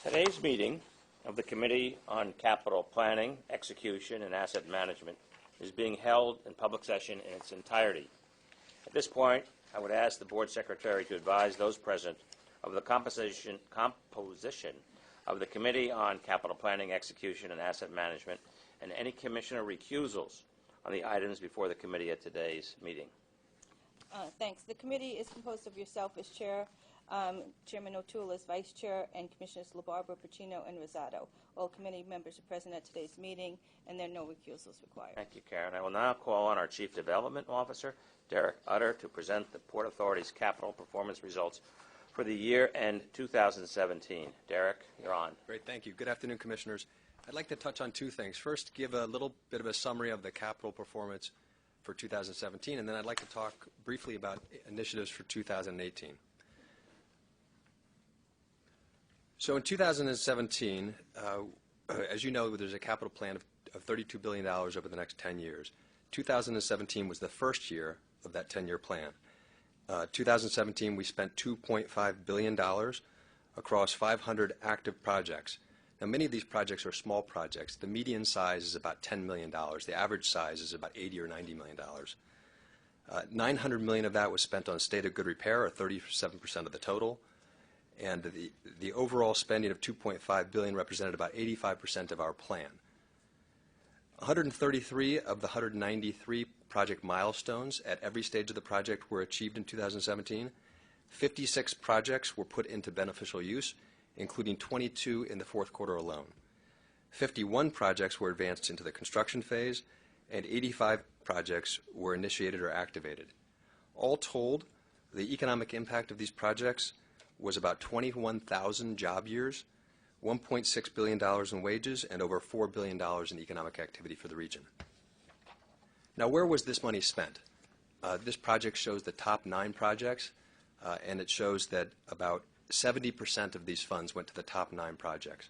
Today's meeting of the Committee on Capital Planning, Execution, and Asset Management is being held in public session in its entirety. At this point, I would ask the Board Secretary to advise those present of the composition of the Committee on Capital Planning, Execution, and Asset Management, and any Commissioner recusals on the items before the committee at today's meeting. Thanks. The committee is composed of yourself as chair, Chairman O'Toole as vice chair, and Commissioners LaBarbera, Pacino, and Rosado. All committee members are present at today's meeting, and there are no recusals required. Thank you, Karen. I will now call on our Chief Development Officer, Derek Utter, to present the Port Authority's capital performance results for the year end 2017. Derek, you're on. Great, thank you. Good afternoon, Commissioners. I'd like to touch on two things. First, give a little bit of a summary of the capital performance for 2017, and then I'd like to talk briefly about initiatives for 2018. So in 2017, as you know, there's a capital plan of $32 billion over the next 10 years. 2017 was the first year of that 10-year plan. 2017, we spent $2.5 billion across 500 active projects. Now, many of these projects are small projects. The median size is about $10 million. The average size is about $80 or $90 million. $900 million of that was spent on state of good repair, or 37% of the total. And the overall spending of $2.5 billion represented about 85% of our plan. 133 of the 193 project milestones at every stage of the project were achieved in 2017. 56 projects were put into beneficial use, including 22 in the fourth quarter alone. 51 projects were advanced into the construction phase, and 85 projects were initiated or activated. All told, the economic impact of these projects was about 21,000 job years, $1.6 billion in wages, and over $4 billion in economic activity for the region. Now, where was this money spent? This project shows the top 9 projects, and it shows that about 70% of these funds went to the top 9 projects.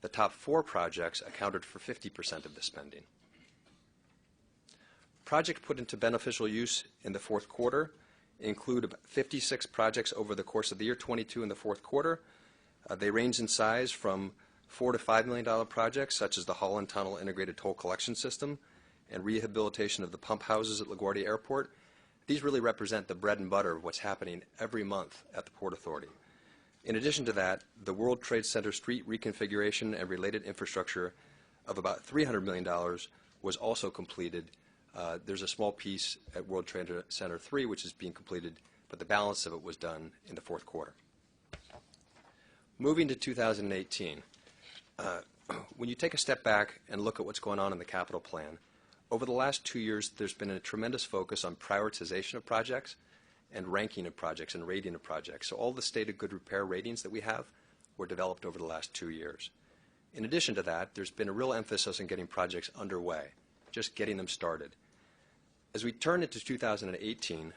The top 4 projects accounted for 50% of the spending. Projects put into beneficial use in the fourth quarter include about 56 projects over the course of the year, 22 in the fourth quarter. They range in size from $4 to $5 million projects, such as the Holland Tunnel Integrated Toll Collection System and rehabilitation of the pump houses at LaGuardia Airport. These really represent the bread and butter of what's happening every month at the Port Authority. In addition to that, the World Trade Center street reconfiguration and related infrastructure of about $300 million was also completed. There's a small piece at World Trade Center 3 which is being completed, but the balance of it was done in the fourth quarter. Moving to 2018, when you take a step back and look at what's going on in the capital plan, over the last 2 years there's been a tremendous focus on prioritization of projects and ranking of projects and rating of projects. So all the state of good repair ratings that we have were developed over the last 2 years. In addition to that, there's been a real emphasis on getting projects underway, just getting them started. As we turn into 2018,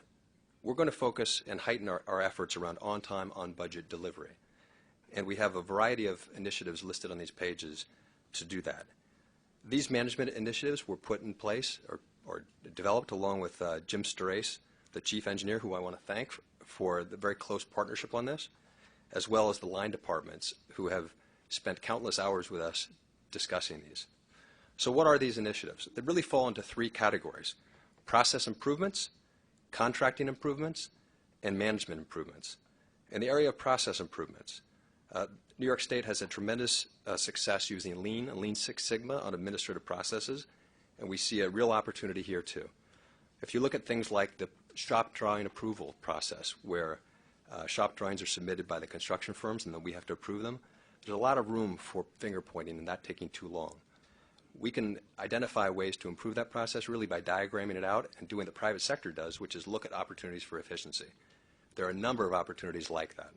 we're going to focus and heighten our efforts around on-time, on-budget delivery. And we have a variety of initiatives listed on these pages to do that. These management initiatives were put in place or developed along with Jim Starace, the chief engineer, who I want to thank for the very close partnership on this, as well as the line departments who have spent countless hours with us discussing these. So what are these initiatives? They really fall into 3 categories: process improvements, contracting improvements, and management improvements. In the area of process improvements, New York State has had tremendous success using Lean and Lean Six Sigma on administrative processes, and we see a real opportunity here too. If you look at things like the shop drawing approval process, where shop drawings are submitted by the construction firms and then we have to approve them, there's a lot of room for finger pointing and that taking too long. We can identify ways to improve that process really by diagramming it out and doing what the private sector does, which is look at opportunities for efficiency. There are a number of opportunities like that.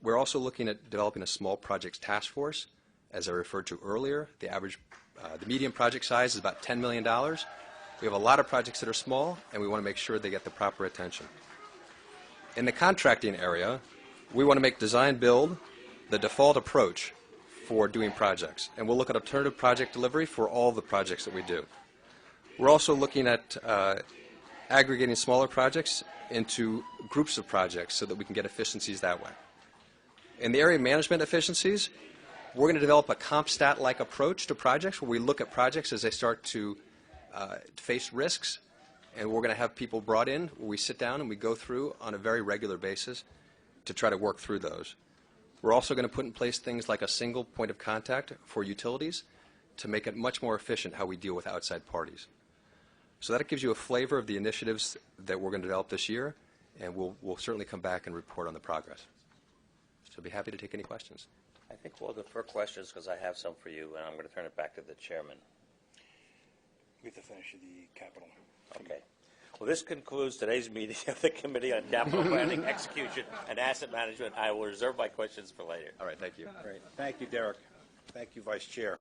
We're also looking at developing a small projects task force. As I referred to earlier, the median project size is about $10 million. We have a lot of projects that are small, and we want to make sure they get the proper attention. In the contracting area, we want to make design-build the default approach for doing projects, and we'll look at alternative project delivery for all the projects that we do. We're also looking at aggregating smaller projects into groups of projects so that we can get efficiencies that way. In the area of management efficiencies, we're going to develop a CompStat-like approach to projects where we look at projects as they start to face risks, and we're going to have people brought in where we sit down and we go through on a very regular basis to try to work through those. We're also going to put in place things like a single point of contact for utilities to make it much more efficient how we deal with outside parties. So that gives you a flavor of the initiatives that we're going to develop this year, and we'll certainly come back and report on the progress. So I'd be happy to take any questions. I think we'll defer questions because I have some for you, and I'm going to turn it back to the chairman. We have to finish the capital. Okay. Well, this concludes today's meeting of the Committee on Capital Planning, Execution, and Asset Management. I will reserve my questions for later. All right, thank you. Great. Thank you, Derek. Thank you, Vice Chair.